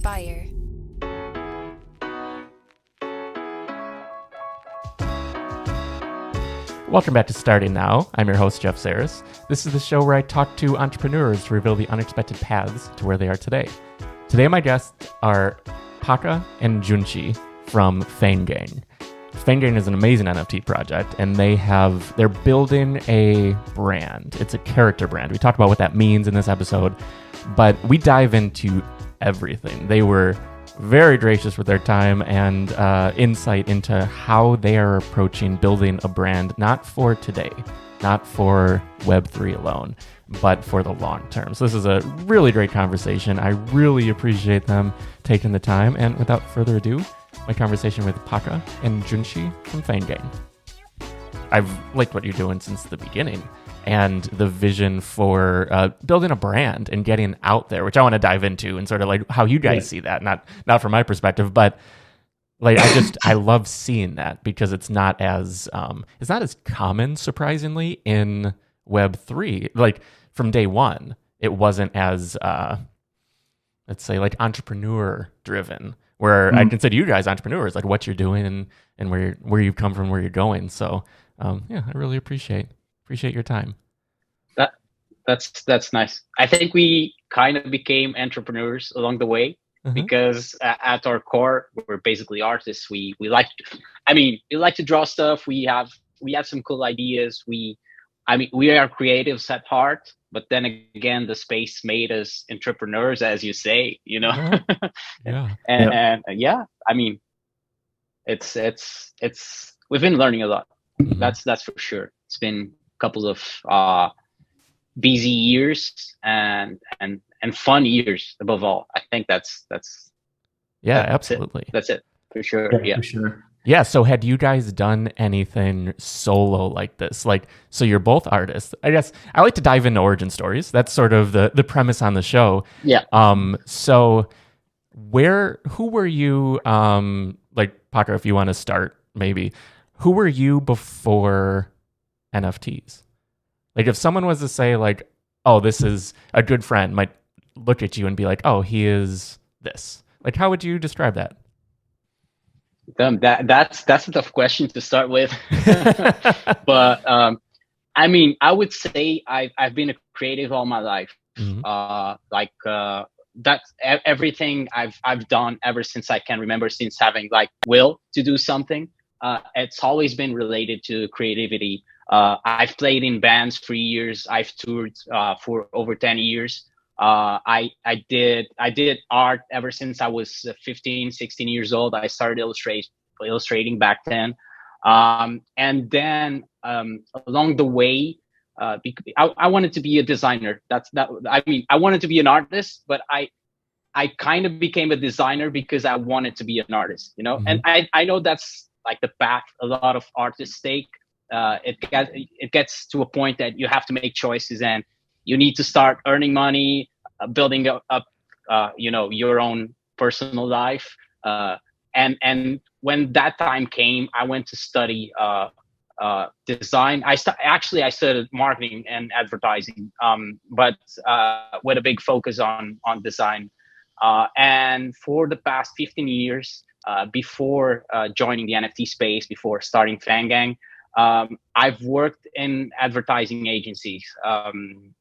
SPYR. Welcome back to Starting Now. I'm your host, Jeff Sarris. This is the show where I talk to entrepreneurs to reveal the unexpected paths to where they are today. Today, my guests are Paca and Junshi from Fang Gang. Fang Gang is an amazing NFT project, and they're building a brand. It's a character brand. We talked about what that means in this episode, but we dive into everything. They were very gracious with their time and insight into how they are approaching building a brand, not for today, not for Web3 alone, but for the long term. So this is a really great conversation. I really appreciate them taking the time. And without further ado, my conversation with Paca and Junshi from Fang Gang. I've liked what you're doing since the beginning, and the vision for building a brand and getting out there, which I want to dive into and sort of like how you guys see that, not from my perspective, but like I love seeing that because it's not as common, surprisingly, in Web3. Like from day one, it wasn't as let's say like entrepreneur driven, where I consider you guys entrepreneurs, like what you're doing and where you've come from, where you're going. So I really appreciate your time. That's nice. I think we kind of became entrepreneurs along the way because at our core, we're basically artists. We like to draw stuff. We have some cool ideas. We are creatives at heart, but then again, the space made us entrepreneurs, as you say, you know. It's we've been learning a lot. That's for sure. It's been a couple of busy years and fun years above all. I think that's absolutely. That's it for sure. Yeah, for sure. Yeah. So had you guys done anything solo like this? Like, so you're both artists. I guess I like to dive into origin stories. That's sort of the premise on the show. Yeah. So who were you, like Paca, if you want to start, maybe, who were you before NFTs? Like if someone was to say like, oh, this is a good friend, might look at you and be like, oh, he is this. Like, how would you describe that? That's a tough question to start with. But I would say I've been a creative all my life. That's everything I've done ever since I can remember, since having like will to do something. It's always been related to creativity. I've played in bands for years. I've toured for over 10 years. I did art ever since I was 15, 16 years old. I started illustrating back then. And then along the way, I wanted to be a designer. I wanted to be an artist, but I kind of became a designer because I wanted to be an artist, you know? And I know that's like the path a lot of artists take. It gets to a point that you have to make choices and you need to start earning money, building up your own personal life. And when that time came, I went to study design. I studied marketing and advertising, but with a big focus on design. And for the past 15 years, before joining the NFT space, before starting Fang Gang, I've worked in advertising agencies.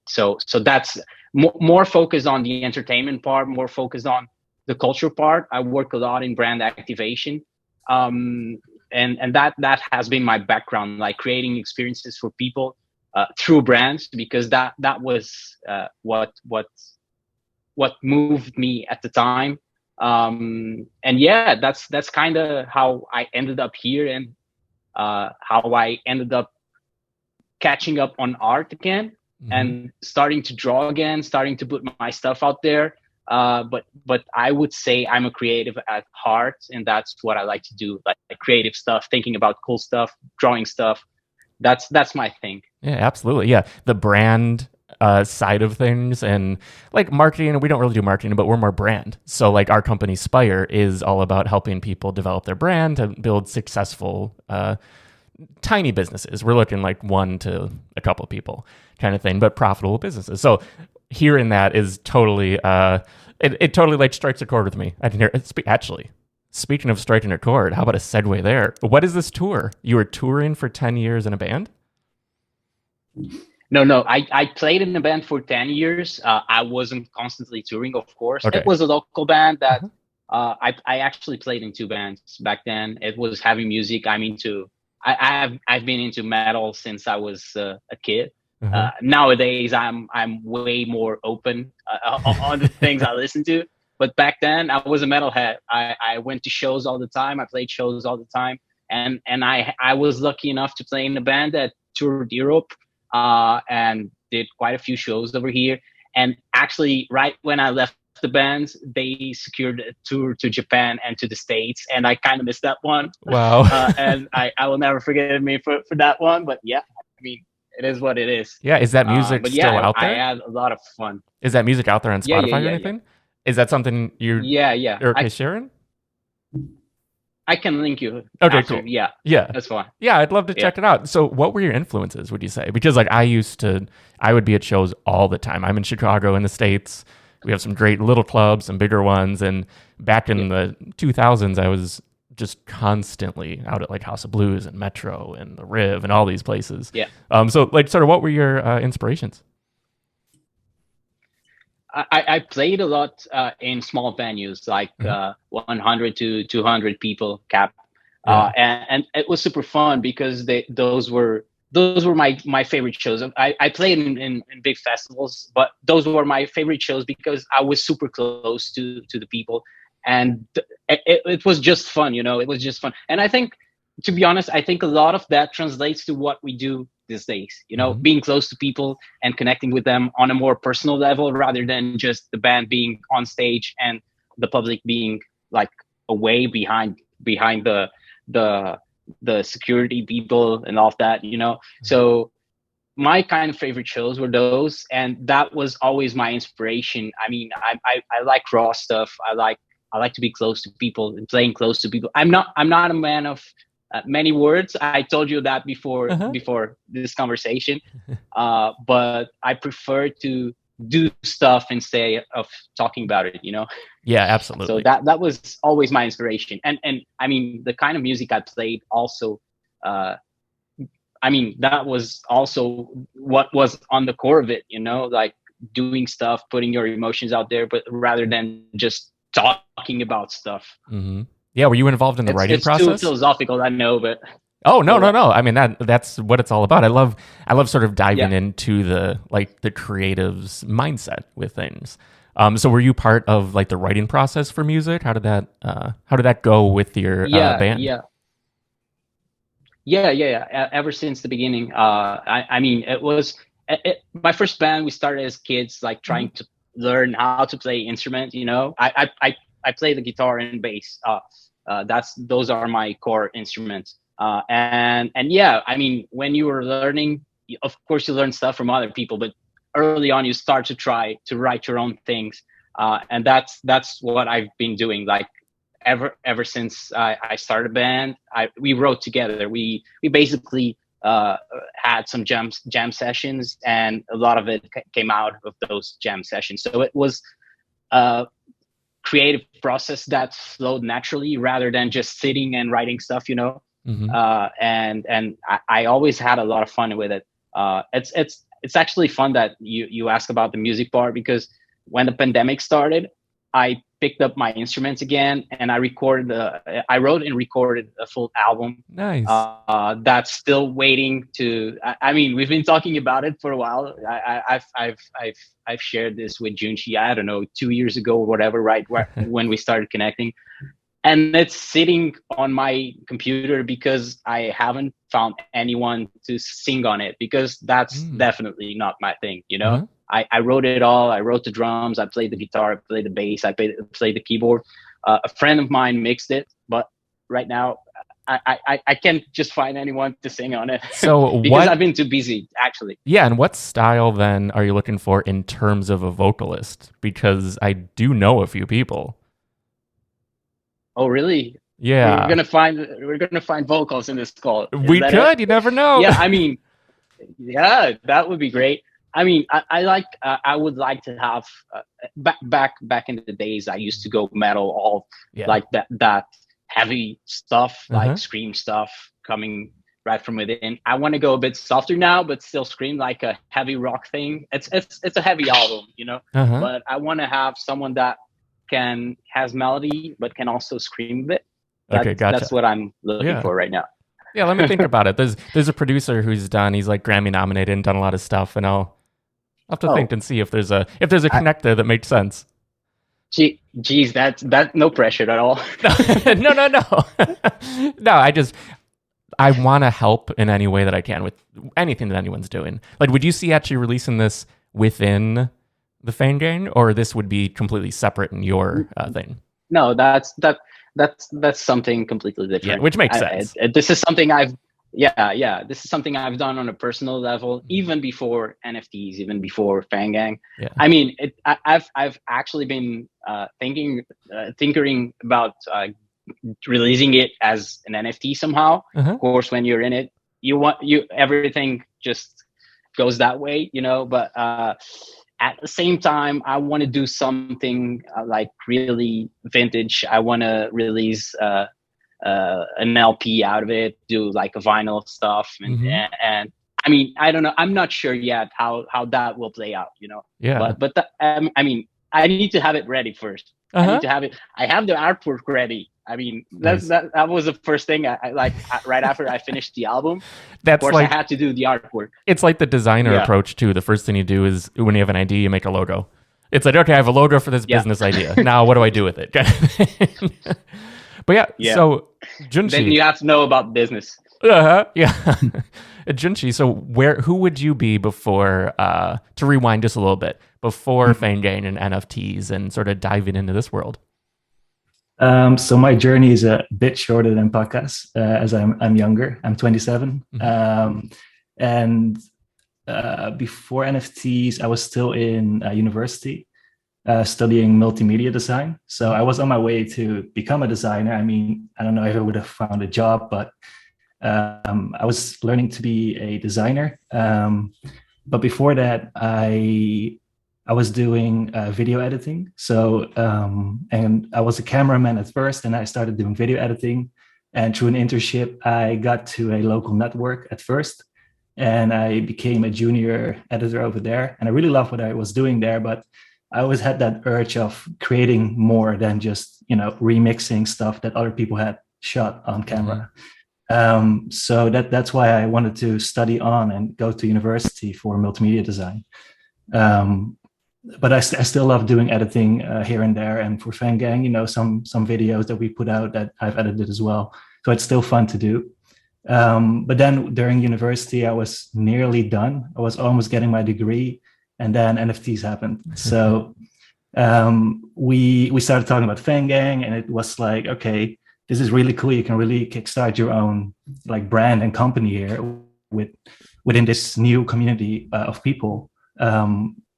So that's more focused on the entertainment part, more focused on the culture part. I work a lot in brand activation. And that has been my background, like creating experiences for people through brands, because that was what moved me at the time. That's kind of how I ended up here, and how I ended up catching up on art again and starting to draw again, starting to put my stuff out there. But I would say I'm a creative at heart, and that's what I like to do, like creative stuff, thinking about cool stuff, drawing stuff. That's my thing. Yeah, absolutely. Yeah, the brand side of things, and like marketing, we don't really do marketing, but we're more brand. So like our company SPYR is all about helping people develop their brand and build successful tiny businesses. We're looking like 1 to a couple of people kind of thing, but profitable businesses. So hearing that is totally It totally like strikes a chord with me. I can hear it. Actually, speaking of striking a chord, how about a segue there? What is this tour? You were touring for 10 years in a band? No. I played in a band for 10 years. I wasn't constantly touring, of course. Okay. It was a local band that I actually played in two bands back then. It was heavy music. I've been into metal since I was a kid. Nowadays, I'm way more open on the things I listen to. But back then, I was a metalhead. I went to shows all the time. I played shows all the time, and I was lucky enough to play in a band that toured Europe and did quite a few shows over here. And actually, right when I left the band, they secured a tour to Japan and to the States, and I kind of missed that one. Wow. And I will never forget me for that one. But yeah, I mean, it is what it is. Yeah, is that music still out there? I had a lot of fun. Is that music out there on Spotify or anything? Is that something you're okay sharing? I can link you. Okay, after. cool. Yeah, that's fine. Yeah, I'd love to check it out. So what were your influences, would you say? Because like I would be at shows all the time. I'm in Chicago in the States. We have some great little clubs, some bigger ones. And back in the 2000s, I was just constantly out at like House of Blues and Metro and the Riv and all these places. Yeah. So like sort of what were your inspirations? I played a lot in small venues, like 100 to 200 people cap. And it was super fun because those were my favorite shows. I played in big festivals, but those were my favorite shows because I was super close to the people, and it was just fun. It was just fun. And I think, to be honest, I think a lot of that translates to what we do these days, being close to people and connecting with them on a more personal level rather than just the band being on stage and the public being like away behind the security people and all of that, So my kind of favorite shows were those, and that was always my inspiration. I mean, I like raw stuff. I like to be close to people and playing close to people. I'm not a man of many words. I told you that before this conversation, but I prefer to do stuff instead of talking about it. Yeah, absolutely. So that was always my inspiration, and I mean the kind of music I played also. I mean that was also what was on the core of it. Like doing stuff, putting your emotions out there, but rather than just talking about stuff. Mm-hmm. Yeah, were you involved in the writing process? It's too philosophical, I know, but oh no. I mean that's what it's all about. I love sort of diving into the creative's mindset with things. So were you part of like the writing process for music? How did that go with your band? Yeah. Ever since the beginning, I mean, it was my first band. We started as kids, like trying to learn how to play instrument. I play the guitar and bass. Those are my core instruments. And yeah, I mean, when you were learning, of course you learn stuff from other people, but early on you start to try to write your own things. And that's what I've been doing. Like ever since I started a band, we wrote together. We basically had some jam sessions, and a lot of it came out of those jam sessions. So it was creative process that flowed naturally rather than just sitting and writing stuff, and I always had a lot of fun with it. It's actually fun that you ask about the music part, because when the pandemic started, I picked up my instruments again and I wrote and recorded a full album. Nice. That's still waiting to. I mean, we've been talking about it for a while. I've shared this with Junshi. I don't know, 2 years ago or whatever, right when we started connecting, and it's sitting on my computer because I haven't found anyone to sing on it, because that's definitely not my thing. I wrote it all. I wrote the drums. I played the guitar. I played the bass. I played the keyboard. A friend of mine mixed it, but right now I can't just find anyone to sing on it. So because I've been too busy, actually. Yeah, and what style then are you looking for in terms of a vocalist? Because I do know a few people. Oh, really? Yeah. We're gonna find vocals in this call. We could. You never know. Yeah, I mean, yeah, that would be great. I mean, I like. I would like to have back in the days. I used to go metal, all like that heavy stuff, like scream stuff coming right from within. I want to go a bit softer now, but still scream like a heavy rock thing. It's a heavy album, you know. But I want to have someone that has melody, but can also scream a bit. Okay, gotcha. That's what I'm looking for right now. Yeah, let me think about it. There's a producer he's like Grammy nominated and done a lot of stuff, and I'll have to think and see if there's a connect there that makes sense. Geez, that's no pressure at all. No. No, I want to help in any way that I can with anything that anyone's doing. Like, would you see actually releasing this within the Fang Gang, or this would be completely separate in your thing? No, that's something completely different. Yeah, which makes sense. This is something this is something I've done on a personal level, even before NFTs, even before Fang Gang. Yeah. I mean, I've actually been tinkering about releasing it as an NFT somehow. Of course, when you're in it, everything just goes that way, you know. But at the same time, I want to do something like really vintage. I want to release an LP out of it, do like a vinyl stuff, and I mean, I don't know. I'm not sure yet how that will play out, you know. Yeah. But I mean, I need to have it ready first. I need to have it. I have the artwork ready. I mean, that was the first thing. I like right after I finished the album. Of course, I had to do the artwork. It's like the designer approach too. The first thing you do is when you have an idea, you make a logo. It's like, okay, I have a logo for this business idea. Now, what do I do with it? But yeah. So Junshi, then you have to know about business. Yeah. Junshi, so who would you be before? To rewind just a little bit before Fang Gang and NFTs and sort of diving into this world. So my journey is a bit shorter than Paca's, as I'm younger. I'm 27, and before NFTs, I was still in university, studying multimedia design. So I was on my way to become a designer. I mean, I don't know if I would have found a job, but I was learning to be a designer. But before that, I was doing video editing. So, and I was a cameraman at first, and I started doing video editing. And through an internship, I got to a local network at first, and I became a junior editor over there. And I really loved what I was doing there, but I always had that urge of creating more than just, remixing stuff that other people had shot on camera. So that's why I wanted to study on and go to university for multimedia design. But I still love doing editing here and there. And for Fang Gang, some videos that we put out that I've edited as well. So it's still fun to do. But then during university, I was nearly done. I was almost getting my degree, and then NFTs happened. So we started talking about Fang Gang, and it was like, okay, this is really cool. You can really kickstart your own like brand and company here within this new community of people.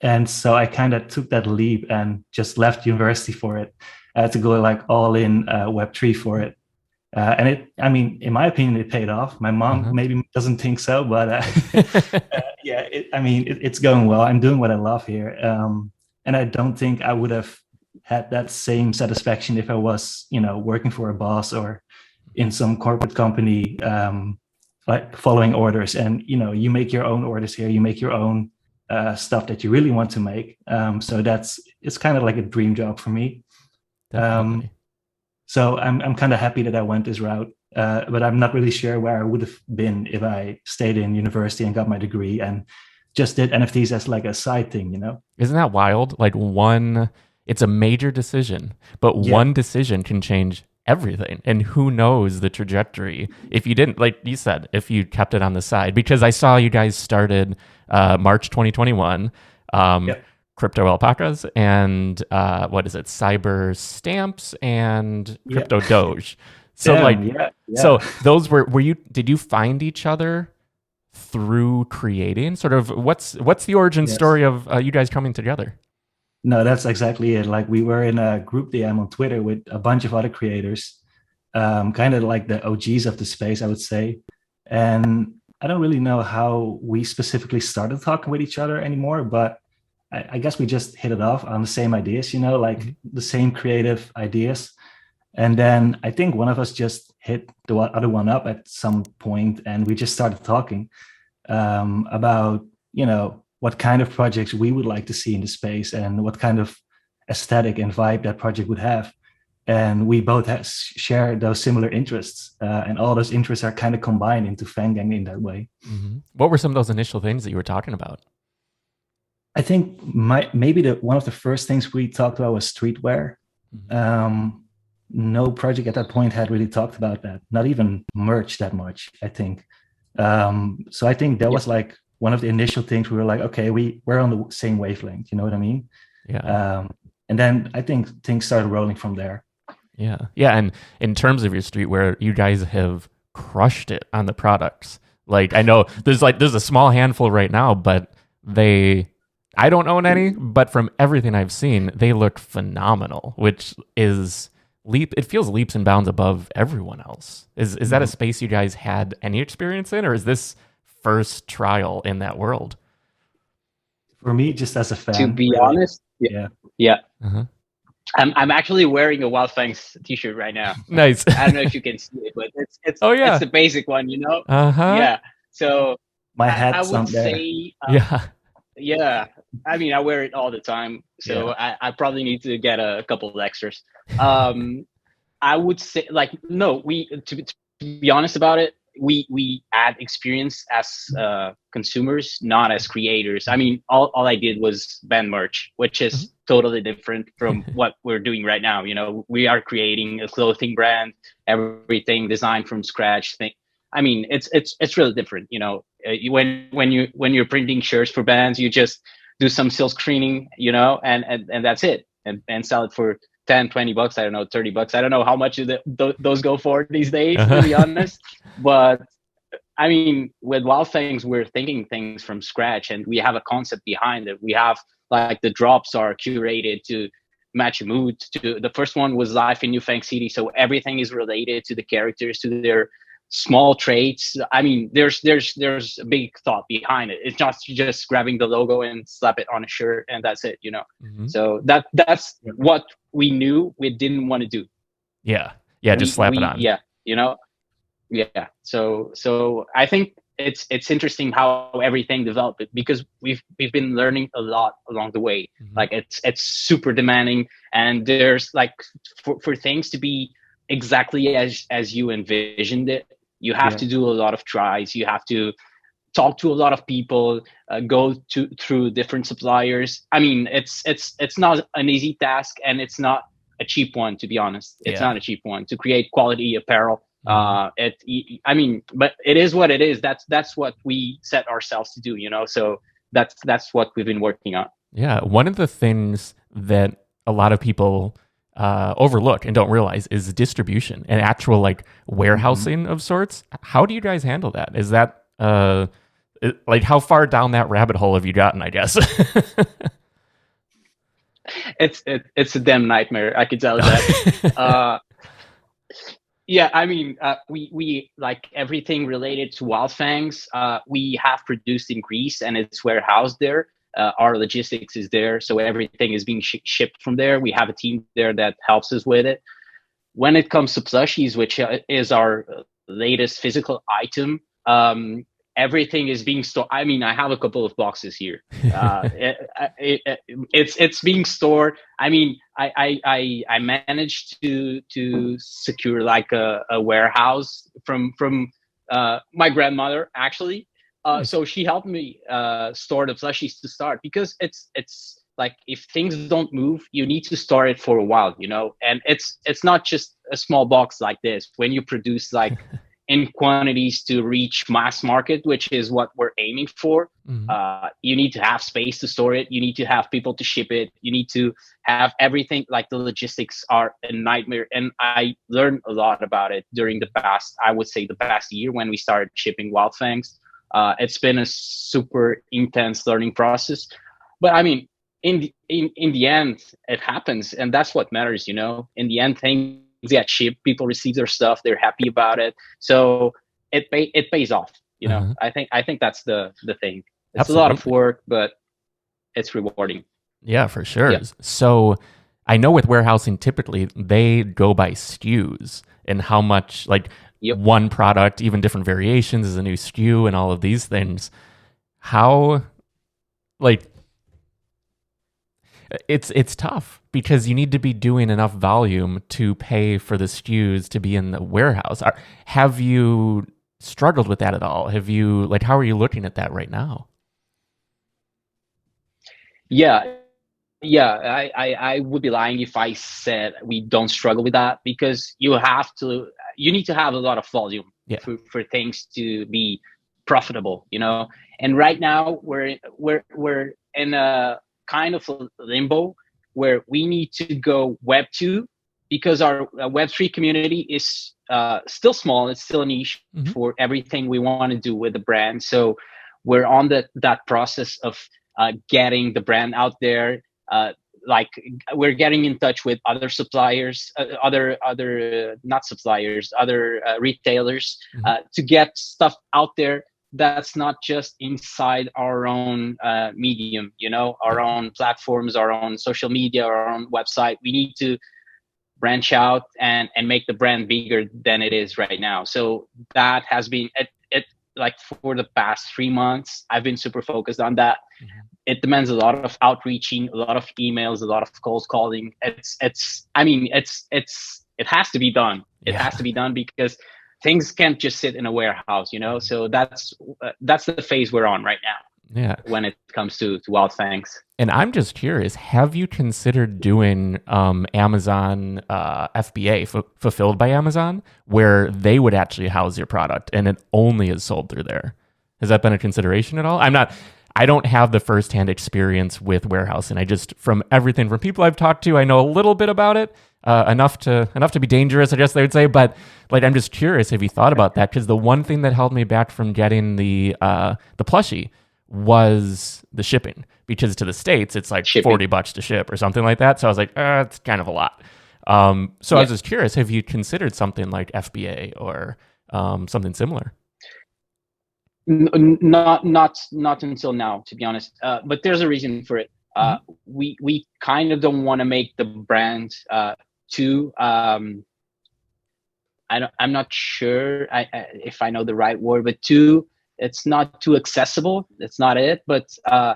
And so I kind of took that leap and just left university for it. I had to go like all in Web3 for it. And in my opinion, it paid off. My mom maybe doesn't think so, but it's going well. I'm doing what I love here. And I don't think I would have had that same satisfaction if I was, working for a boss or in some corporate company, like following orders. And, you make your own orders here, you make your own stuff that you really want to make. So it's kind of like a dream job for me. So I'm kind of happy that I went this route, but I'm not really sure where I would have been if I stayed in university and got my degree and just did NFTs as like a side thing, Isn't that wild? Like it's a major decision, but one decision can change everything. And who knows the trajectory if you didn't, like you said, if you kept it on the side, because I saw you guys started March 2021, crypto alpacas and what is it? Cyber stamps and crypto Doge. So so those did you find each other through creating sort of what's the origin story of you guys coming together? No, that's exactly it. Like we were in a group DM on Twitter with a bunch of other creators, kind of like the OGs of the space, I would say. And I don't really know how we specifically started talking with each other anymore, but I guess we just hit it off on the same ideas, you know, like the same creative ideas. And then I think one of us just hit the other one up at some point, and we just started talking about, you know, what kind of projects we would like to see in the space and what kind of aesthetic and vibe that project would have. And we both share those similar interests, and all those interests are kind of combined into Fang Gang in that way. What were some of those initial things that you were talking about? I think maybe one of the first things we talked about was streetwear. No project at that point had really talked about that, not even merch that much, I think. So I think that was like one of the initial things we were like, okay, we're on the same wavelength, you know what I mean? Yeah. And then I think things started rolling from there. Yeah. Yeah. And in terms of your streetwear, you guys have crushed it on the products. Like, I know there's a small handful right now, but I don't own any, but from everything I've seen, they look phenomenal, which is it feels leaps and bounds above everyone else. Is that a space you guys had any experience in, or is this first trial in that world? For me, just as a fan, to be really. honest, yeah. Uh-huh. I'm actually wearing a Wild Fangs t-shirt right now. Nice. I don't know if you can see it, but it's it's the basic one, you know. Yeah. So my hat's I would on there. say yeah. I mean, I wear it all the time, so I probably need to get a couple of extras. I would say, like, no, to be honest about it, we add experience as consumers, not as creators. I mean, all I did was band merch, which is totally different from what we're doing right now. You know, we are creating a clothing brand, everything designed from scratch. I mean, it's really different. You know, when you're printing shirts for bands, you just do some silk screening, you know, and that's it, and sell it for $10-20, I don't know, $30. I don't know how much those go for these days, to be honest. But I mean, with Wild Fangs, we're thinking things from scratch, and we have a concept behind it. We have, like, the drops are curated to match a mood. The first one was live in New Fang City, so everything is related to the characters, to their small traits. I mean, there's a big thought behind it. It's not just grabbing the logo and slap it on a shirt and that's it, you know. So that's what we knew we didn't want to do. Just slap it on. You know. So I think it's interesting how everything developed, because we've been learning a lot along the way. Like, it's super demanding, and there's, like, for things to be exactly as you envisioned it, you have to do a lot of tries. You have to talk to a lot of people, go through different suppliers. I mean, it's not an easy task, and it's not a cheap one, to be honest. It's not a cheap one to create quality apparel. I mean, but it is what it is. That's what we set ourselves to do, you know. So that's what we've been working on. Yeah, one of the things that a lot of people overlook and don't realize is distribution and actual, like, warehousing of sorts. How do you guys handle that? Is that like, how far down that rabbit hole have you gotten, I guess? It's a damn nightmare, I can tell you that. Yeah, I mean, we like everything related to Wild Fangs. We have produced in Greece, and it's warehoused there. Our logistics is there, so everything is being shipped from there. We have a team there that helps us with it. When it comes to plushies, which is our latest physical item, everything is being stored. I mean, I have a couple of boxes here. It's being stored. I mean, I managed to secure, like, a warehouse from my grandmother, actually. So she helped me store the plushies to start, because it's like, if things don't move, you need to store it for a while, you know. And it's not just a small box like this. When you produce, like, in quantities to reach mass market, which is what we're aiming for, you need to have space to store it. You need to have people to ship it. You need to have everything. Like, the logistics are a nightmare. And I learned a lot about it during the past year, when we started shipping Wild Fangs. It's been a super intense learning process, but I mean, in the end, it happens, and that's what matters, you know. In the end, things get shipped, people receive their stuff, they're happy about it, so it pays off. You know, I think that's the thing. It's Absolutely. a lot of work, but it's rewarding. Yeah, for sure. Yeah. So I know with warehousing, typically they go by SKUs and how much, like one product, even different variations is a new SKU and all of these things. How, like, it's tough because you need to be doing enough volume to pay for the SKUs to be in the warehouse. Have you struggled with that at all? Have you, like, how are you looking at that right now? Yeah. I would be lying if I said we don't struggle with that, because you need to have a lot of volume for things to be profitable, you know. And right now we're in a kind of a limbo where we need to go Web 2, because our Web 3 community is still small. It's still a niche for everything we want to do with the brand. So we're on that process of getting the brand out there. Like we're getting in touch with other suppliers, other retailers, to get stuff out there that's not just inside our own medium, you know, our own platforms, our own social media, our own website. We need to branch out and make the brand bigger than it is right now. So that has been it like for the past 3 months, I've been super focused on that. It demands a lot of outreaching, a lot of emails, a lot of cold calling. It has to be done. It has to be done because things can't just sit in a warehouse, you know? So that's the phase we're on right now. Yeah. When it comes to Wild Fangs. And I'm just curious, have you considered doing Amazon FBA, fulfilled by Amazon, where they would actually house your product and it only is sold through there? Has that been a consideration at all? I don't have the firsthand experience with warehousing. I just, from everything from people I've talked to, I know a little bit about it, enough to be dangerous, I guess they would say. But like, I'm just curious, have you thought about that? Because the one thing that held me back from getting the plushie was the shipping, because to the States it's like $40 to ship or something like that. So I was like, it's kind of a lot. So I was just curious, have you considered something like FBA or something similar? Not until now, to be honest. But there's a reason for it. We kind of don't want to make the brand too. I'm not sure if I know the right word, but too. It's not too accessible. It's not it. But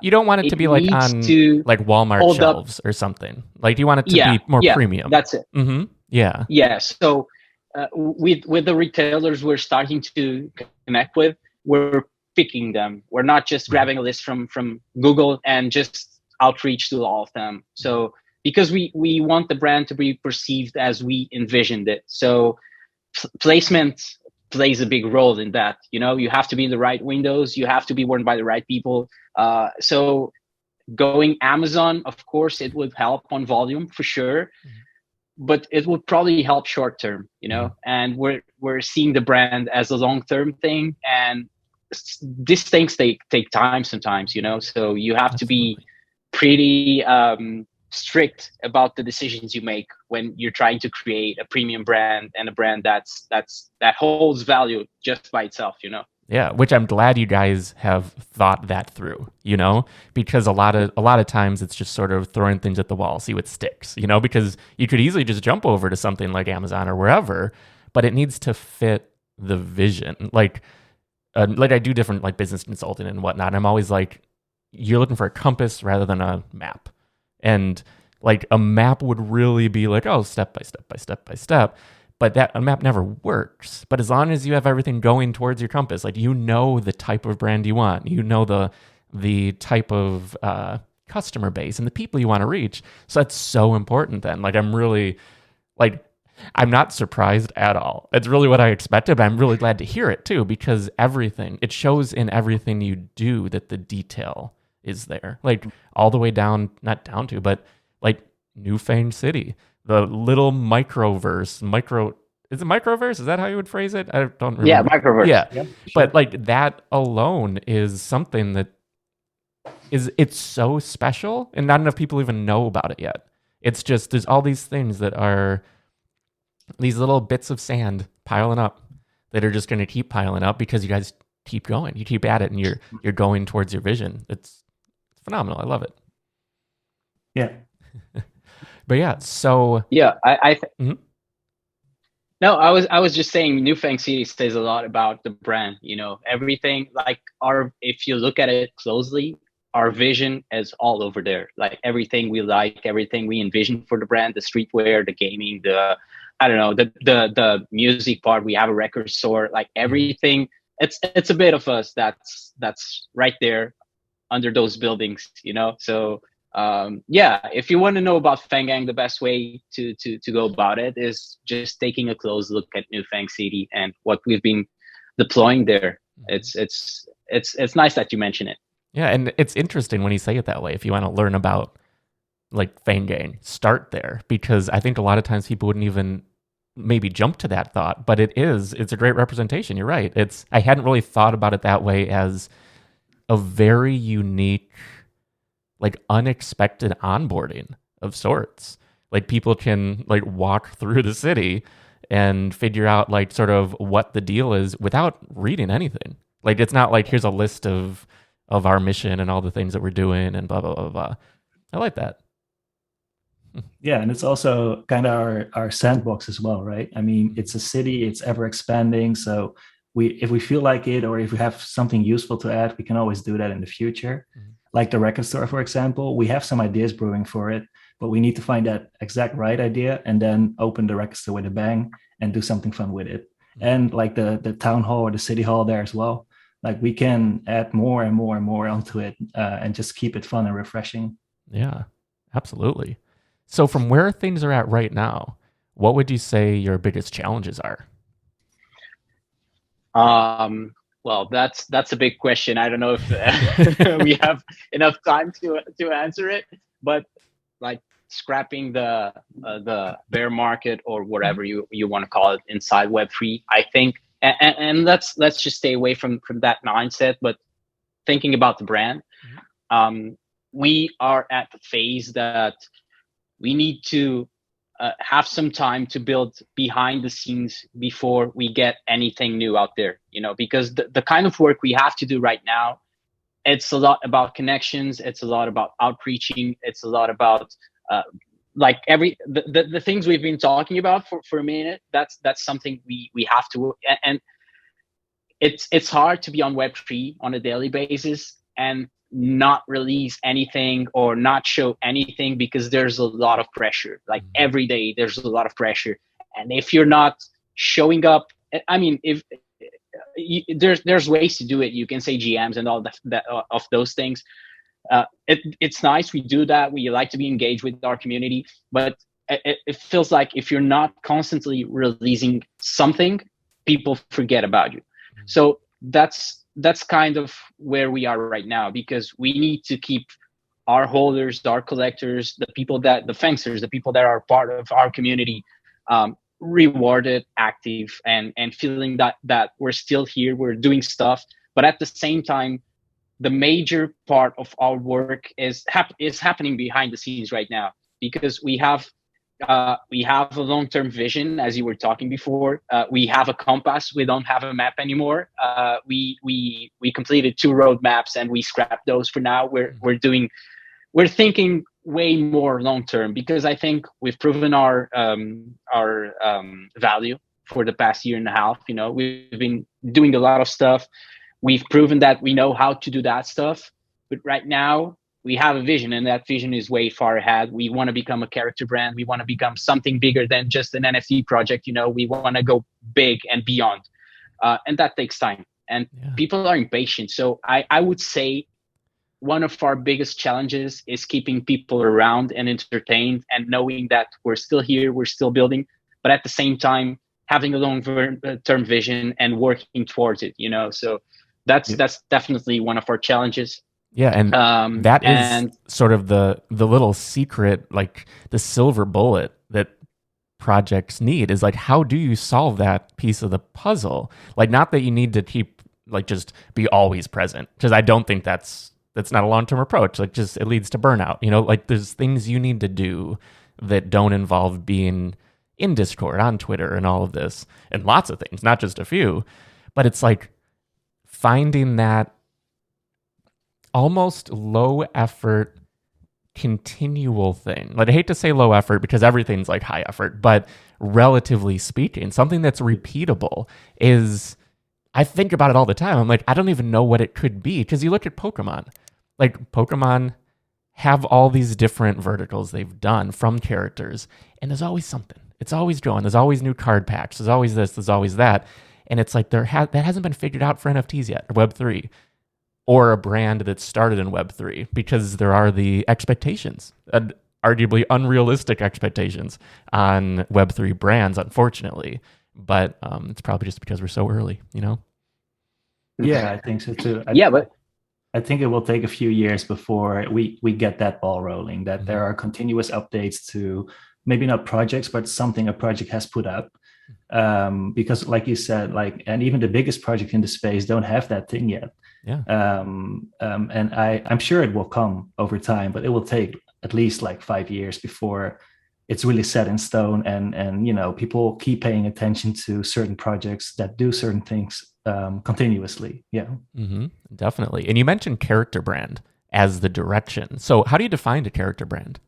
you don't want it to be like on like Walmart shelves or something. Like you want it to be more premium. That's it. Yeah. Yeah. So with the retailers we're starting to connect with, we're picking them. We're not just grabbing a list from Google and just outreach to all of them. So because we want the brand to be perceived as we envisioned it. So placement plays a big role in that. You know, you have to be in the right windows. You have to be worn by the right people. So going Amazon, of course, it would help on volume for sure. But it would probably help short term, you know, and we're seeing the brand as a long term thing, and these things take time sometimes, you know. So you have to be pretty strict about the decisions you make when you're trying to create a premium brand and a brand that holds value just by itself, you know. Yeah, which I'm glad you guys have thought that through, you know, because a lot of times it's just sort of throwing things at the wall, see what sticks, you know, because you could easily just jump over to something like Amazon or wherever, but it needs to fit the vision. Like I do different like business consulting and whatnot, and I'm always like, you're looking for a compass rather than a map. And like a map would really be like, oh, step by step by step by step. But a map never works. But as long as you have everything going towards your compass, like you know the type of brand you want, you know the type of customer base and the people you want to reach. So that's so important then. Like I'm really, like, I'm not surprised at all. It's really what I expected, but I'm really glad to hear it too, because it shows in everything you do that the detail is there. Like all the way down, not down to, but like New Fang City. The little is it microverse? Is that how you would phrase it? I don't remember. Yeah, microverse. Yeah. Sure. But like that alone is something that it's so special and not enough people even know about it yet. It's just, there's all these things that are these little bits of sand piling up that are just going to keep piling up because you guys keep going. You keep at it, and you're going towards your vision. It's phenomenal. I love it. Yeah. But yeah, so Yeah, Mhm. No, I was just saying New Fang City says a lot about the brand, you know, everything like if you look at it closely, our vision is all over there. Like everything we like, everything we envision for the brand, the streetwear, the gaming, I don't know, the music part, we have a record store, like everything. It's a bit of us that's right there under those buildings, you know? So yeah, if you want to know about Fang Gang, the best way to go about it is just taking a close look at New Fang City and what we've been deploying there. It's nice that you mention it. Yeah, and it's interesting when you say it that way. If you want to learn about like Fang Gang, start there, because I think a lot of times people wouldn't even maybe jump to that thought, but it's a great representation. You're right. I hadn't really thought about it that way, as a very unique, like unexpected onboarding of sorts. Like people can like walk through the city and figure out like sort of what the deal is without reading anything. Like it's not like here's a list of our mission and all the things that we're doing and blah blah blah blah. I like that. Yeah, and it's also kind of our sandbox as well, right? I mean, it's a city, it's ever expanding, so if we feel like it, or if we have something useful to add, we can always do that in the future. Like the record store, for example, we have some ideas brewing for it, but we need to find that exact right idea and then open the record store with a bang and do something fun with it. And like the town hall or the city hall there as well, like we can add more and more and more onto it and just keep it fun and refreshing. Yeah, absolutely. So from where things are at right now, what would you say your biggest challenges are? Well, that's a big question. I don't know if we have enough time to answer it, but like scrapping the bear market or whatever you want to call it inside Web3, I think, and let's just stay away from that mindset, but thinking about the brand, we are at the phase that we need to have some time to build behind the scenes before we get anything new out there, you know, because the kind of work we have to do right now, it's a lot about connections. It's a lot about outreaching. It's a lot about like the things we've been talking about for a minute. That's something we have to, and it's hard to be on Web3 on a daily basis and not release anything or not show anything, because there's a lot of pressure. Like every day there's a lot of pressure, and if you're not showing up, I mean, if there's ways to do it, you can say GMs and all that of those things. It's nice, we do that, we like to be engaged with our community, but it feels like if you're not constantly releasing something, people forget about you. So that's kind of where we are right now, because we need to keep our holders, our collectors, the fangsters, the people that are part of our community, rewarded, active, and feeling that we're still here, we're doing stuff. But at the same time, the major part of our work is happening behind the scenes right now, because we have a long-term vision, as you were talking before. We have a compass. We don't have a map anymore. We completed 2 roadmaps and we scrapped those for now. We're thinking way more long-term, because I think we've proven our value for the past year and a half. You know, we've been doing a lot of stuff. We've proven that we know how to do that stuff. But right now, we have a vision, and that vision is way far ahead. We want to become a character brand. We want to become something bigger than just an NFT project. You know, we want to go big and beyond. And that takes time. And people are impatient. So I would say one of our biggest challenges is keeping people around and entertained, and knowing that we're still here, we're still building, but at the same time, having a long-term vision and working towards it, you know? So that's definitely one of our challenges. Yeah, and that is sort of the little secret, like the silver bullet that projects need, is like, how do you solve that piece of the puzzle? Like, not that you need to keep, like, just be always present, because I don't think that's not a long-term approach. Like, just it leads to burnout, you know? Like, there's things you need to do that don't involve being in Discord, on Twitter, and all of this, and lots of things, not just a few. But it's like, finding that almost low effort continual thing. Like, I hate to say low effort because everything's like high effort, but relatively speaking, something that's repeatable is, I think about it all the time. I'm like, I don't even know what it could be, because you look at Pokemon. Like, Pokemon have all these different verticals they've done from characters, and there's always something. It's always growing. There's always new card packs. There's always this. There's always that. And it's like that hasn't been figured out for NFTs yet, or Web3, or a brand that started in Web3, because there are the expectations, arguably unrealistic expectations on Web3 brands, unfortunately. But it's probably just because we're so early, you know? Yeah, I think so too. But I think it will take a few years before we get that ball rolling, that there are continuous updates to maybe not projects, but something a project has put up. Because like you said, like, and even the biggest project in the space don't have that thing yet. Yeah. And I'm sure it will come over time, but it will take at least like 5 years before it's really set in stone, and you know, people keep paying attention to certain projects that do certain things continuously. Yeah. Definitely. And you mentioned character brand as the direction. So how do you define a character brand?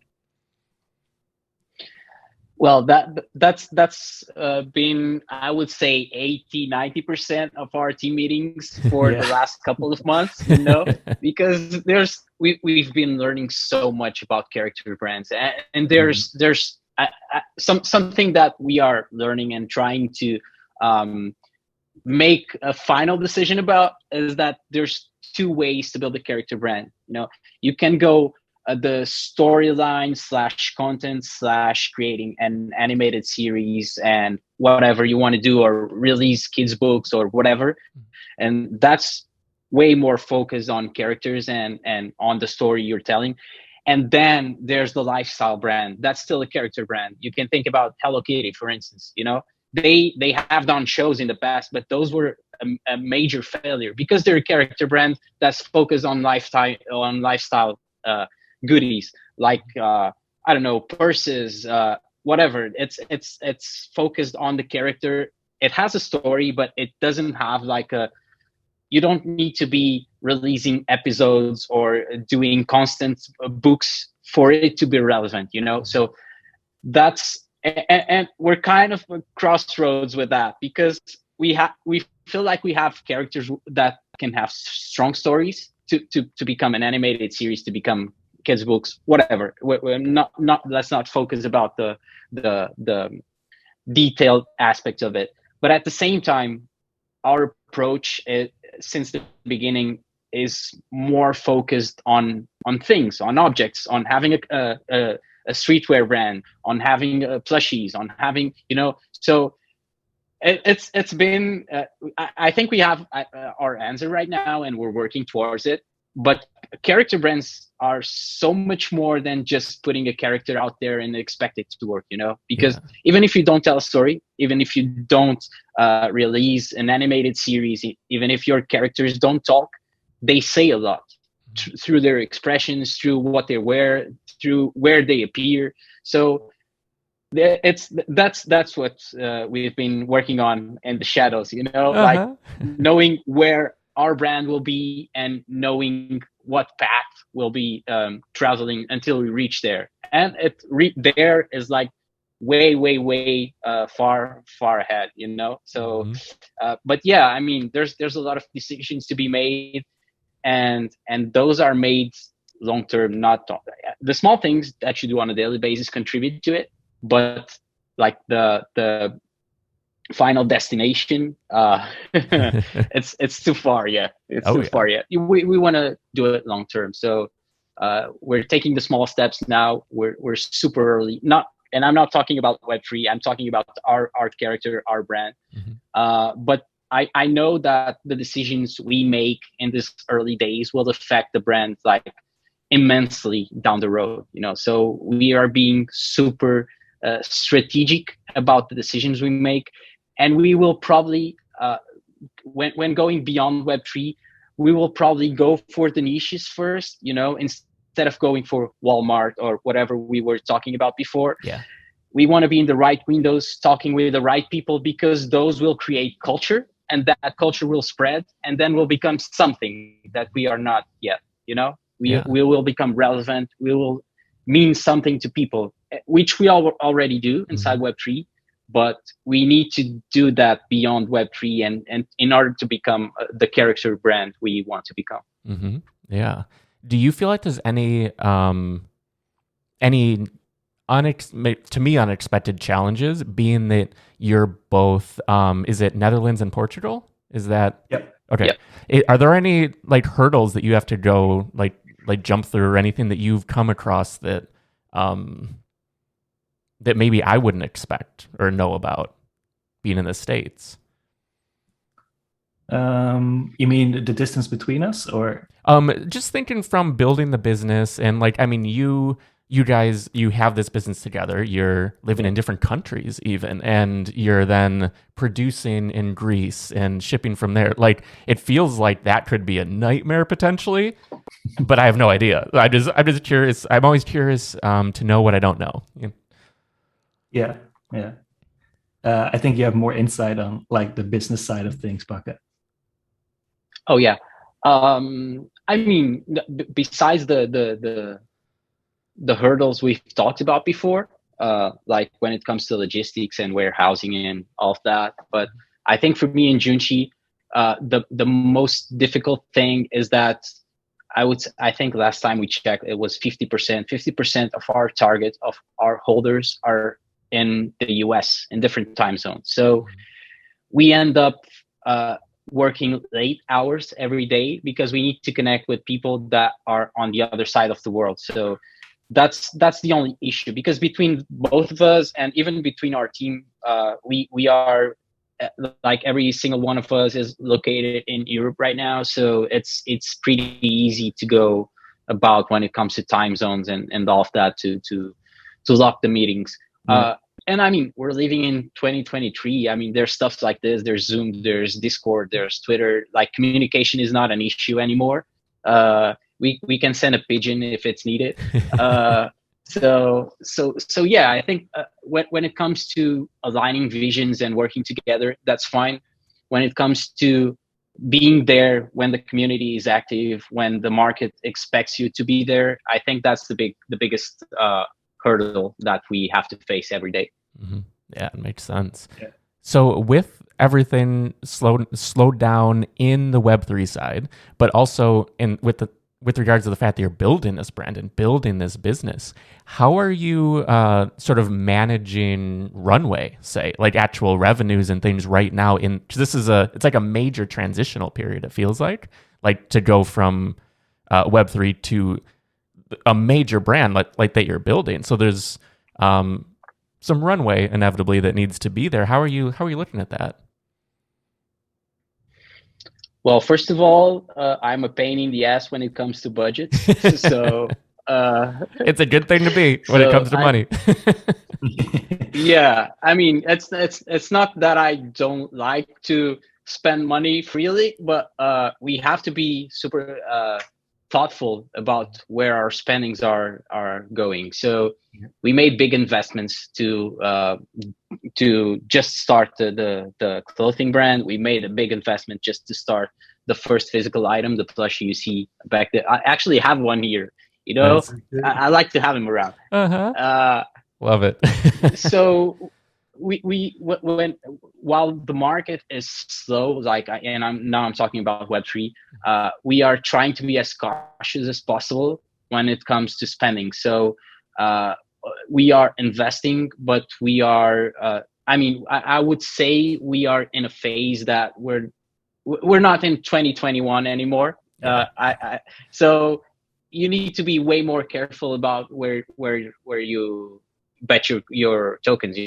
Well, that's been, I would say, 80-90% of our team meetings for the last couple of months, you know, because we've been learning so much about character brands, and there's something that we are learning and trying to make a final decision about, is that there's two ways to build a character brand. You know, you can go the storyline / content / creating an animated series and whatever you want to do, or release kids books or whatever. And that's way more focused on characters and on the story you're telling. And then there's the lifestyle brand. That's still a character brand. You can think about Hello Kitty, for instance. You know, they have done shows in the past, but those were a major failure because they're a character brand that's focused on lifestyle goodies, like I don't know, purses, whatever. It's focused on the character. It has a story, but it doesn't have like you don't need to be releasing episodes or doing constant books for it to be relevant, you know. So that's and we're kind of a crossroads with that, because we feel like we have characters that can have strong stories to become an animated series, to become kids books, whatever. We're not let's not focus about the detailed aspects of it. But at the same time, our approach since the beginning is more focused on things, on objects, on having a streetwear brand, on having plushies, on having, you know. So it's been I think we have our answer right now, and we're working towards it. But character brands are so much more than just putting a character out there and expect it to work, you know, because even if you don't tell a story, even if you don't release an animated series, even if your characters don't talk, they say a lot through their expressions, through what they wear, through where they appear. So that's what we've been working on in the shadows, you know, like knowing where our brand will be and knowing what path we'll be traveling until we reach there. And there is like way far ahead, you know. So but yeah, I mean, there's a lot of decisions to be made, and those are made long term. Not the small things that you do on a daily basis contribute to it, but like the final destination, it's too far. It's too far yet. We want to do it long term, so we're taking the small steps now. We're super early, and I'm not talking about Web3, I'm talking about our character, our brand. But I know that the decisions we make in these early days will affect the brand like immensely down the road, you know. So we are being super strategic about the decisions we make. And we will probably, when going beyond Web3, we will probably go for the niches first, you know, instead of going for Walmart or whatever we were talking about before. We want to be in the right windows, talking with the right people, because those will create culture. and that culture will spread, and then we'll become something that we are not yet. We will become relevant. We will mean something to people, which we already do inside Web3. But we need to do that beyond Web3, and in order to become the character brand we want to become. Mm-hmm. Yeah. Do you feel like there's any to me unexpected challenges, being that you're both is it Netherlands and Portugal? Is that? Yep. Okay. Yep. Are there any like hurdles that you have to go like jump through, or anything that you've come across that that maybe I wouldn't expect or know about being in the States? You mean the distance between us, or? Just thinking from building the business, and like, I mean, you guys, you have this business together, you're living in different countries even, and you're then producing in Greece and shipping from there. Like, it feels like that could be a nightmare potentially, but I have no idea. I'm just curious. I'm always curious to know what I don't know. Yeah. I think you have more insight on like the business side of things, Paca. Oh yeah. I mean, besides the hurdles we've talked about before, like when it comes to logistics and warehousing and all of that. But I think for me and Junshi, the most difficult thing is that I think last time we checked, it was 50%. 50% of our target of our holders are in the US in different time zones. So we end up working late hours every day because we need to connect with people that are on the other side of the world. So that's the only issue, because between both of us and even between our team, we are like every single one of us is located in Europe right now. So it's pretty easy to go about when it comes to time zones and all of that to lock the meetings. And I mean, we're living in 2023. I mean, there's stuff like this. There's Zoom, there's Discord, there's Twitter. Like, communication is not an issue anymore. We can send a pigeon if it's needed. So yeah, I think when it comes to aligning visions and working together, that's fine. When it comes to being there when the community is active, when the market expects you to be there, I think that's the biggest hurdle that we have to face every day. Mm-hmm. Yeah, it makes sense. Yeah. So with everything slowed down in the Web3 side, but also with regards to the fact that you're building this brand and building this business, how are you sort of managing runway, say, like actual revenues and things right now? It's like a major transitional period, it feels like to go from Web3 to a major brand like that you're building. So there's some runway inevitably that needs to be there. How are you looking at that? Well, first of all, I'm a pain in the ass when it comes to budgets. So it's a good thing to be when it comes to money. Yeah, I mean, it's not that I don't like to spend money freely, but we have to be super thoughtful about where our spendings are going. So we made big investments to just start the clothing brand. We made a big investment just to start the first physical item, the plushie you see back there. I actually have one here. I like to have him around. Love it. So while the market is slow, I'm talking about Web3, we are trying to be as cautious as possible when it comes to spending. So we are investing, but we are I would say we are in a phase that we're not in 2021 anymore. So you need to be way more careful about where you bet your tokens,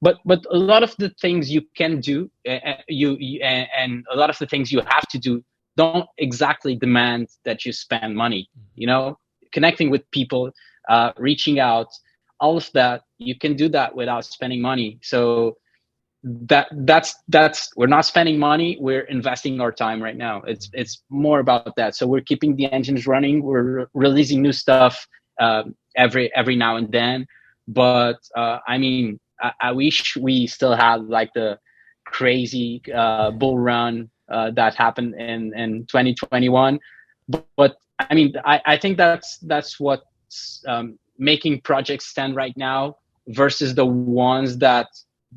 but a lot of the things you can do, and a lot of the things you have to do don't exactly demand that you spend money. Connecting with people, reaching out, all of that, you can do that without spending money. So that's we're not spending money, we're investing our time right now. It's more about that. So we're keeping the engines running, we're releasing new stuff every now and then, but I wish we still had like the crazy bull run that happened in 2021. But I mean, I think that's what's making projects stand right now versus the ones that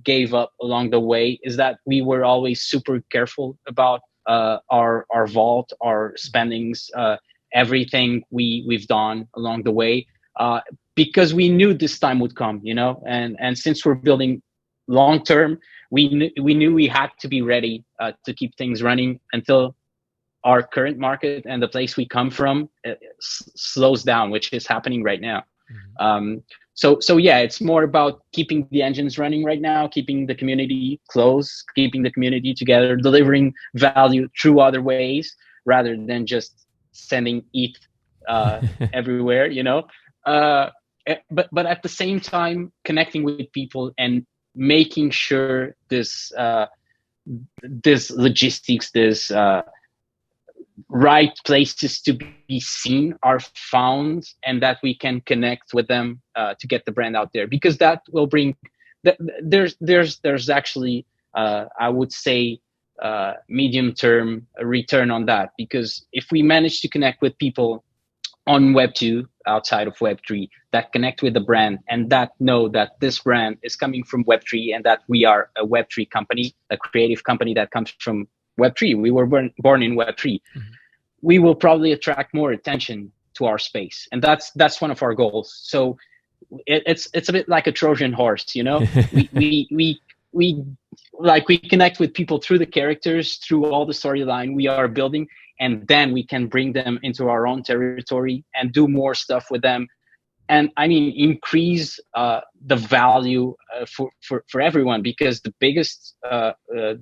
gave up along the way, is that we were always super careful about our vault, our spendings, everything we've done along the way, because we knew this time would come, you know. And since we're building long term, we knew we had to be ready to keep things running until our current market and the place we come from slows down, which is happening right now. So yeah, it's more about keeping the engines running right now, keeping the community close, keeping the community together, delivering value through other ways rather than just sending ETH everywhere, you know. But at the same time, connecting with people and making sure this logistics, this right places to be seen are found, and that we can connect with them to get the brand out there, because that will bring there's actually I would say medium term return on that, because if we manage to connect with people on Web 2 outside of Web 3 that connect with the brand and that know that this brand is coming from Web 3 and that we are a Web 3 company, a creative company that comes from Web 3, we were born in Web 3, we will probably attract more attention to our space, and that's one of our goals. So it's a bit like a Trojan horse, you know. we connect with people through the characters, through all the storyline we are building, and then we can bring them into our own territory and do more stuff with them, and I mean increase the value for everyone, because the biggest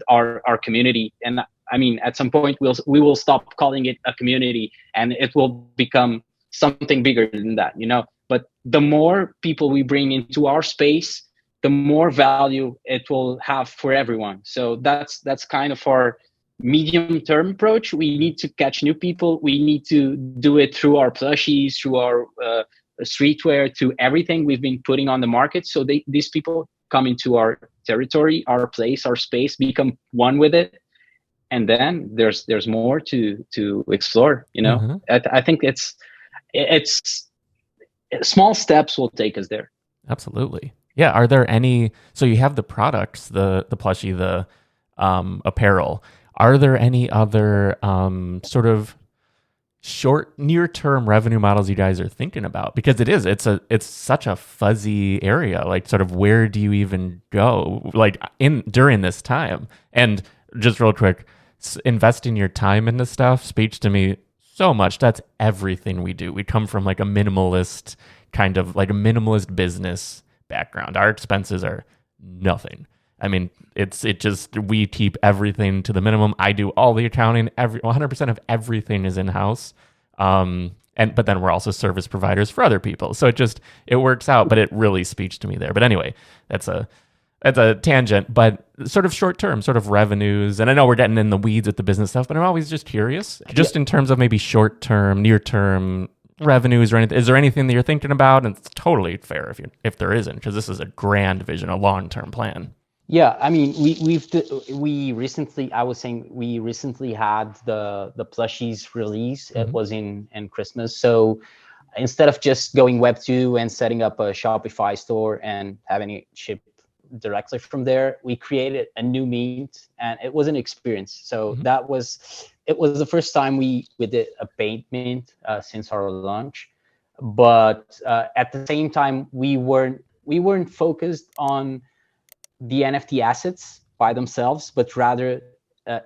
our community. And I mean, at some point we will stop calling it a community and it will become something bigger than that, you know. But the more people we bring into our space, the more value it will have for everyone. So that's kind of our medium term approach. We need to catch new people. We need to do it through our plushies, through our streetwear, to everything we've been putting on the market. So these people come into our territory, our place, our space, become one with it. And then there's more to explore, you know. I think it's small steps will take us there. Absolutely. Yeah. Are there any, so you have the products, the plushie, the apparel. Are there any other sort of short, near-term revenue models you guys are thinking about? Because it's such a fuzzy area. Like, sort of, where do you even go, like, during this time? And just real quick, investing your time into stuff speaks to me so much. That's everything we do. We come from like a minimalist business background. Our expenses are nothing. I mean, we keep everything to the minimum. I do all the accounting. 100% of everything is in-house. But then we're also service providers for other people. So it works out, but it really speaks to me there. But anyway, that's a tangent, but sort of short-term sort of revenues. And I know we're getting in the weeds with the business stuff, but I'm always just curious, just in terms of maybe short-term, near-term revenues or anything. Is there anything that you're thinking about? And it's totally fair if there isn't, because this is a grand vision, a long-term plan. Yeah, I mean, we recently had the plushies release. It was in Christmas. So instead of just going Web 2 and setting up a Shopify store and having it shipped directly from there, we created a new mint, and it was an experience. So it was the first time we did a paint mint since our launch. But at the same time, we weren't focused on the NFT assets by themselves, but rather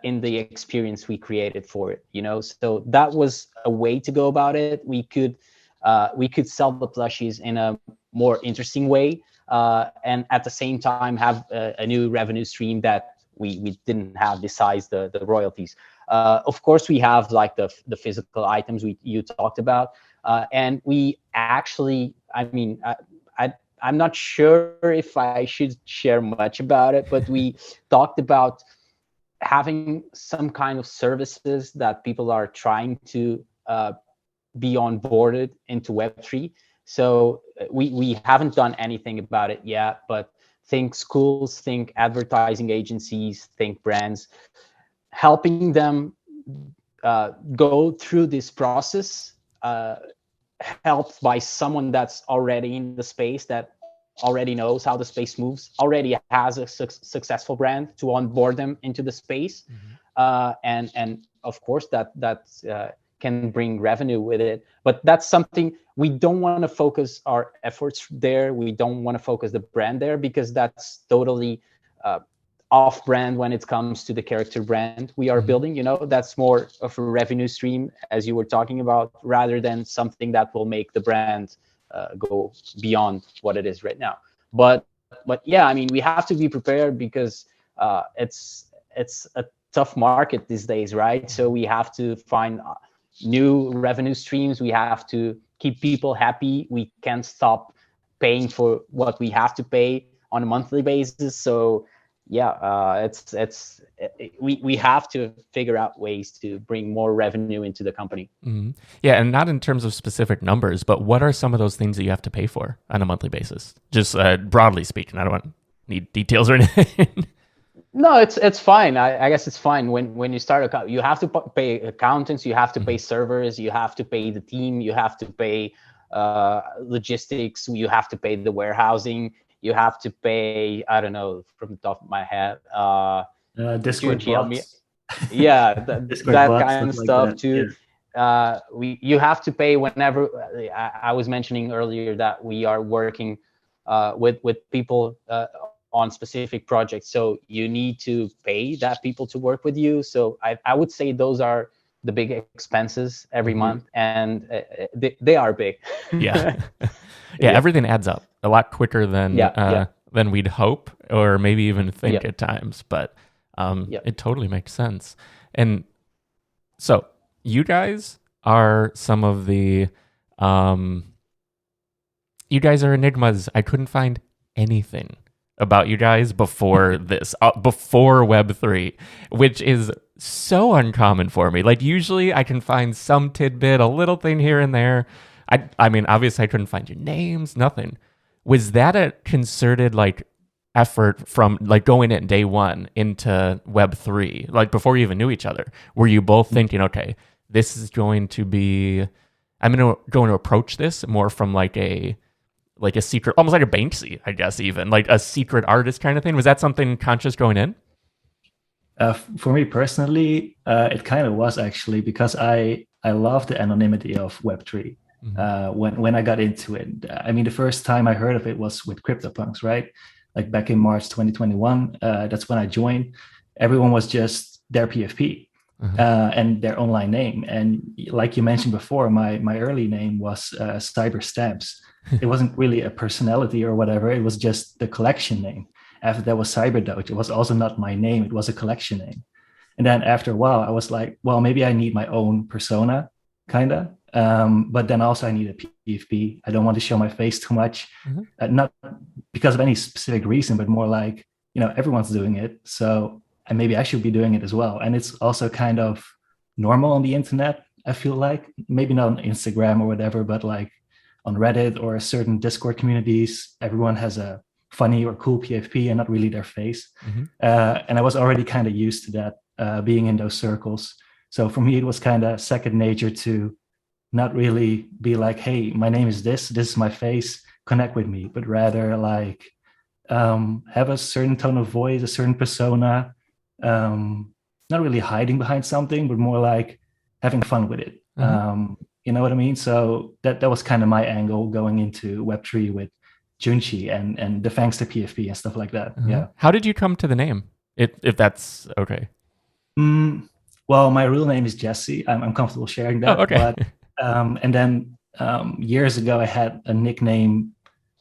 in the experience we created for it, you know. So that was a way to go about it. We could sell the plushies in a more interesting way, and at the same time have a new revenue stream that we didn't have besides the royalties. Of course, we have like the physical items you talked about, and we actually, I mean, I'm not sure if I should share much about it, but we talked about having some kind of services that people are trying to be onboarded into Web3. So we haven't done anything about it yet, but think schools, think advertising agencies, think brands, helping them go through this process, helped by someone that's already in the space, that already knows how the space moves, already has a successful brand to onboard them into the space. And of course that can bring revenue with it. But that's something we don't want to focus our efforts there. We don't want to focus the brand there, because that's totally off brand when it comes to the character brand we are building. That's more of a revenue stream, as you were talking about, rather than something that will make the brand go beyond what it is right now. But yeah, I mean, we have to be prepared, because it's a tough market these days, right? So we have to find new revenue streams. We have to keep people happy. We can't stop paying for what we have to pay on a monthly basis. So yeah, we have to figure out ways to bring more revenue into the company. Yeah, and not in terms of specific numbers, but what are some of those things that you have to pay for on a monthly basis? Just broadly speaking, I don't need details or anything. No, it's fine. I guess it's fine. When you start you have to pay accountants, you have to pay servers, you have to pay the team, you have to pay logistics, you have to pay the warehousing, you have to pay, I don't know, from the top of my head, Discord bots. Yeah, Discord that bots, kind of stuff like too. Yeah. You have to pay whenever. I was mentioning earlier that we are working with people on specific projects, so you need to pay that people to work with you. So I would say those are the big expenses every month, and they are big. Yeah. Everything adds up a lot quicker than we'd hope, or maybe even think at times. But it totally makes sense. And so you guys are some of the you guys are enigmas. I couldn't find anything about you guys before this, before Web3, which is so uncommon for me. Like, usually I can find some tidbit, a little thing here and there. I mean, obviously I couldn't find your names, nothing. Was that a concerted effort from going in day one into Web3, before you even knew each other? Were you both thinking, okay, this is going to be, I'm going to approach this more from a secret, almost like a Banksy, I guess, even a secret artist kind of thing? Was that something conscious going in? For me personally, it kind of was, actually, because I love the anonymity of Web3. When I got into it, I mean, the first time I heard of it was with CryptoPunks, right? Back in March 2021, that's when I joined. Everyone was just their PFP and their online name. And like you mentioned before, my early name was Cyber Stamps. It wasn't really a personality or whatever. It was just the collection name. After that was CyberDoge. It was also not my name. It was a collection name. And then after a while, I was like, well, maybe I need my own persona, kind of. But then also I need a PFP. I don't want to show my face too much, not because of any specific reason, but more everyone's doing it. So and maybe I should be doing it as well. And it's also kind of normal on the internet, I feel like. Maybe not on Instagram or whatever, but on Reddit or certain Discord communities, everyone has a funny or cool PFP and not really their face. And I was already kind of used to that, being in those circles. So for me, it was kind of second nature to not really be like, hey, my name is this is my face, connect with me, but rather have a certain tone of voice, a certain persona, not really hiding behind something, but more having fun with it. You know what I mean? So that was kind of my angle going into Web3 with Junshi and the thanks to PFP and stuff like that. Yeah. How did you come to the name, if that's okay? Well, my real name is Jesse. I'm comfortable sharing that. Oh, okay. But and then years ago, I had a nickname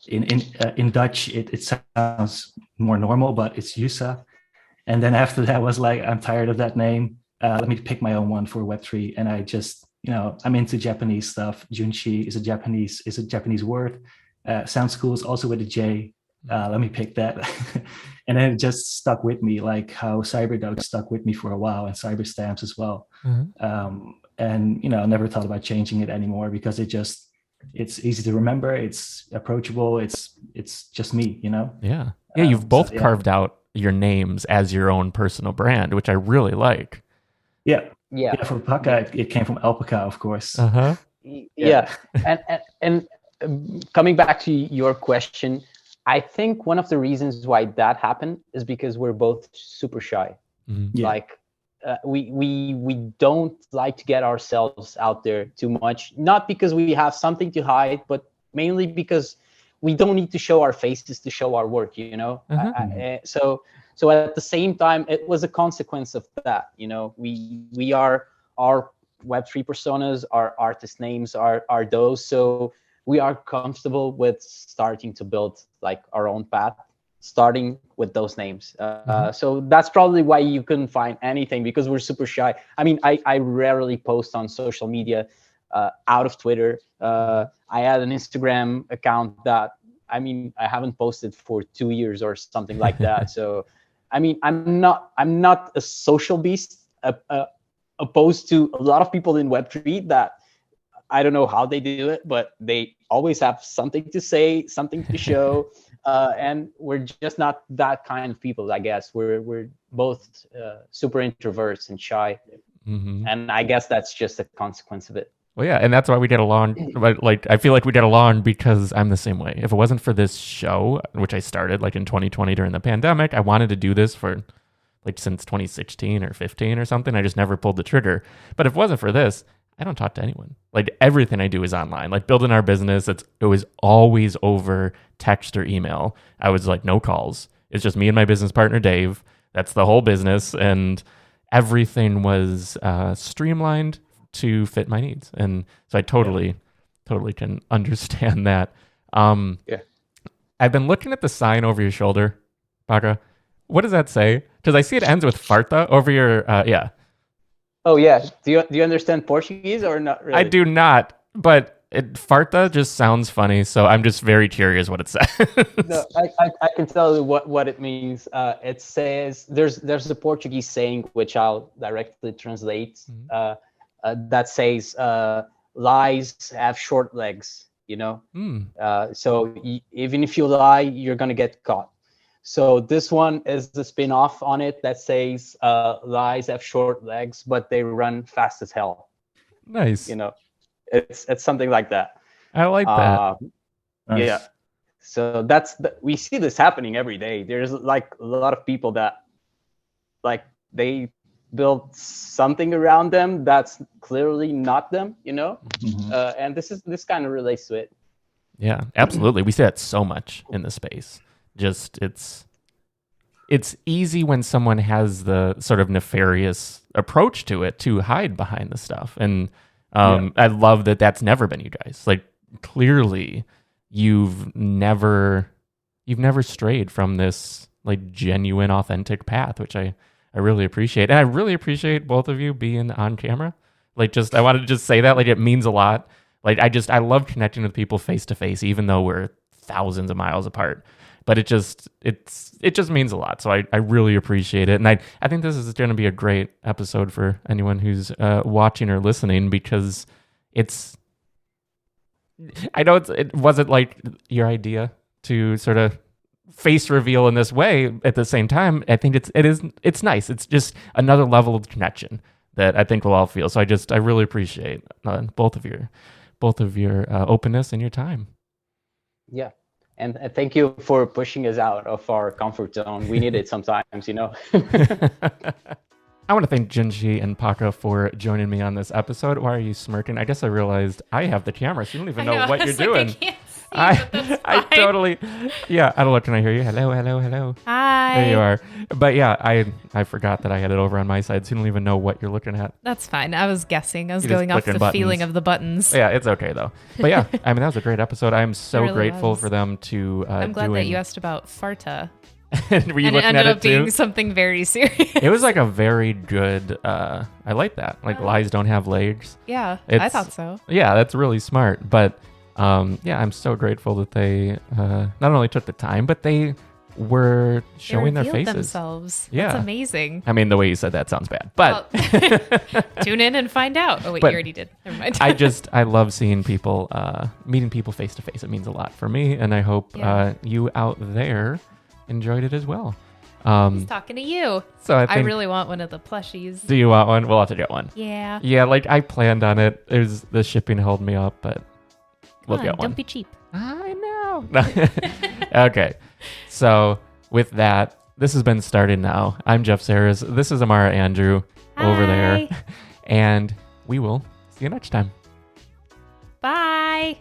in Dutch. It sounds more normal, but it's Yusa. And then after that, I was like, I'm tired of that name. Let me pick my own one for Web3. And I just, I'm into Japanese stuff. Junshi is a Japanese word. Sounds cool. It's also with a J. Let me pick that. And then it just stuck with me, like how CyberDoge stuck with me for a while, and Cyber Stamps as well. And I never thought about changing it anymore, because it's easy to remember, it's approachable, it's just me. Yeah. Yeah, you've both carved out your names as your own personal brand, which I really like. Yeah. Yeah. For Paca, it came from alpaca, of course. Yeah. And coming back to your question, I think one of the reasons why that happened is because we're both super shy. Like we don't like to get ourselves out there too much, not because we have something to hide, but mainly because we don't need to show our faces to show our work, you know. So at the same time, it was a consequence of that, you know. We are our Web3 personas, our artist names are those, so we are comfortable with starting to build like our own path, starting with those names. So that's probably why you couldn't find anything, because we're super shy. I mean, I rarely post on social media out of Twitter. I had an Instagram account that, I mean, I haven't posted for 2 years or something like that. So, I mean, I'm not a social beast, opposed to a lot of people in Web3 that I don't know how they do it, but they always have something to say, something to show. And we're just not that kind of people, I guess. We're both super introverts and shy. And I guess that's just a consequence of it. Well, yeah, and that's why we get along. Like, I feel like we get along because I'm the same way. If it wasn't for this show, which I started like in 2020 during the pandemic, I wanted to do this for like since 2016 or 15 or something. I just never pulled the trigger. But if it wasn't for this, I don't talk to anyone. Like, everything I do is online. Like, building our business, it was always over text or email. I was like, no calls. It's just me and my business partner, Dave. That's the whole business. And everything was streamlined to fit my needs. And so I totally can understand that. I've been looking at the sign over your shoulder, Paca. What does that say? Because I see it ends with farta over your, Oh yeah. Do you understand Portuguese or not really? I do not, but farta just sounds funny, so I'm just very curious what it says. No, I can tell you what it means. It says there's a Portuguese saying which I'll directly translate. That says lies have short legs. You know, so even if you lie, you're gonna get caught. So this one is the spin-off on it that says lies have short legs, but they run fast as hell. Nice. You know, it's something like that. I like that. Nice. Yeah. So we see this happening every day. There's like a lot of people that like they build something around them that's clearly not them, you know? And this kind of relates to it. Yeah, absolutely. We see that so much in the space. Just it's easy when someone has the sort of nefarious approach to it to hide behind the stuff. And I love that that's never been you guys. Like, clearly you've never strayed from this like genuine, authentic path, which I really appreciate. And I really appreciate both of you being on camera. Like, I wanted to just say that, like, it means a lot. Like, I love connecting with people face to face, even though we're thousands of miles apart. But it just means a lot. So I really appreciate it. And I think this is going to be a great episode for anyone who's watching or listening, because I know it wasn't like your idea to sort of face reveal in this way. At the same time, I think it's nice. It's just another level of connection that I think we'll all feel. So I really appreciate both of your openness and your time. Yeah. And thank you for pushing us out of our comfort zone. We need it sometimes, you know. I want to thank Junshi and Paca for joining me on this episode. Why are you smirking? I guess I realized I have the camera, so you don't even know what you're doing. I totally, yeah, I don't know. Can I hear you? Hello. Hi. There you are. But yeah, I forgot that I had it over on my side, so you don't even know what you're looking at. That's fine. I was guessing. I was You're going off the buttons. feeling of the buttons. Yeah, it's okay though. But yeah, I mean, that was a great episode. I'm so really grateful was. for them to I'm glad that you asked about farta. Were you and it looking ended at up it being too? something very serious. It was like a very good, I like that. Like, lies don't have legs. Yeah, I It's- thought so. Yeah, that's really smart. But yeah, I'm so grateful that they not only took the time, but they were showing they their revealed faces. themselves. Yeah. That's amazing. I mean, the way you said that sounds bad, but Well, tune in and find out. Oh wait, But you already did. Never mind. I love seeing people, meeting people face to face. It means a lot for me, and I hope Yeah. you out there enjoyed it as well. He's talking to you. So I I think, really want one of the plushies. do you want one? We'll have to get one. Yeah. Yeah, like I planned on it. There's the shipping held me up, but we'll Come get on, one. don't be cheap. I know. Okay. So with that, this has been Started Now. I'm Jeff Sarris. This is Amara Andrew over there. Hi. And we will see you next time. Bye.